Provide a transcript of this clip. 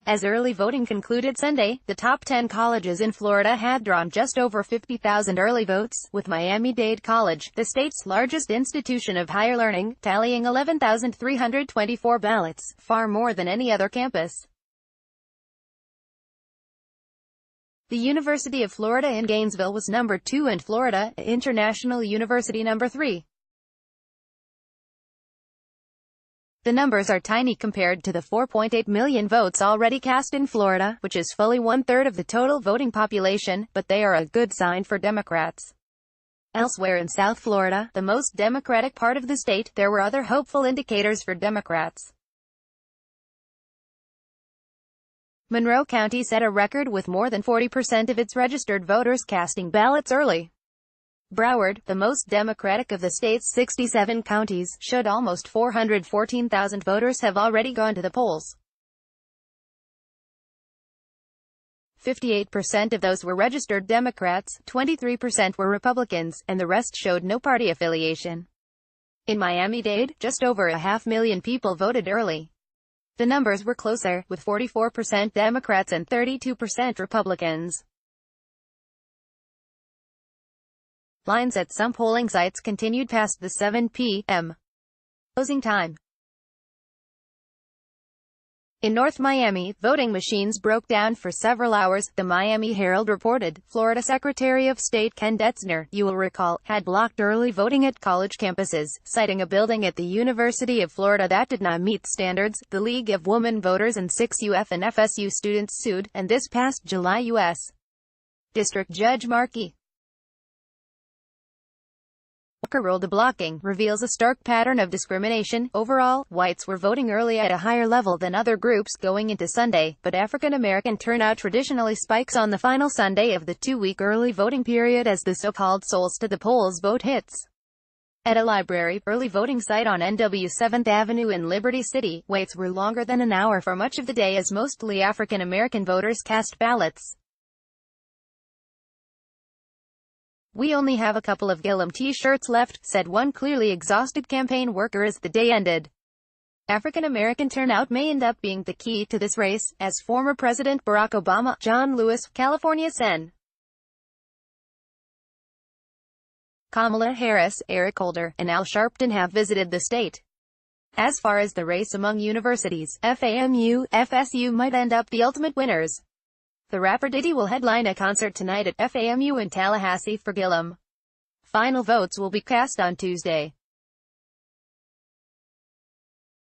As early voting concluded Sunday, the top 10 colleges in Florida had drawn just over 50,000 early votes, with Miami-Dade College, the state's largest institution of higher learning, tallying 11,324 ballots, far more than any other campus. The University of Florida in Gainesville was number 2 and Florida International University number 3. The numbers are tiny compared to the 4.8 million votes already cast in Florida, which is fully one-third of the total voting population, but they are a good sign for Democrats. Elsewhere in South Florida, the most Democratic part of the state, there were other hopeful indicators for Democrats. Monroe County set a record with more than 40% of its registered voters casting ballots early. Broward, the most Democratic of the state's 67 counties, showed almost 414,000 voters have already gone to the polls. 58% of those were registered Democrats, 23% were Republicans, and the rest showed no party affiliation. In Miami-Dade, just over 500,000 people voted early. The numbers were closer, with 44% Democrats and 32% Republicans. Lines at some polling sites continued past the 7 p.m. closing time. In North Miami, voting machines broke down for several hours, the Miami Herald reported. Florida Secretary of State Ken Detzner, you will recall, had blocked early voting at college campuses, citing a building at the University of Florida that did not meet standards. The League of Women Voters and 6 UF and FSU students sued, and this past July U.S. District Judge Markey ruled the blocking reveals a stark pattern of discrimination. Overall, whites were voting early at a higher level than other groups going into Sunday, but African American turnout traditionally spikes on the final Sunday of the 2-week early voting period as the so-called souls to the polls vote hits. At a library, early voting site on NW 7th Avenue in Liberty City, waits were longer than an hour for much of the day as mostly African American voters cast ballots. "We only have a couple of Gillum t-shirts left," said one clearly exhausted campaign worker as the day ended. African American turnout may end up being the key to this race, as former President Barack Obama, John Lewis, California Sen. Kamala Harris, Eric Holder, and Al Sharpton have visited the state. As far as the race among universities, FAMU, FSU might end up the ultimate winners. The rapper Diddy will headline a concert tonight at FAMU in Tallahassee for Gillum. Final votes will be cast on Tuesday.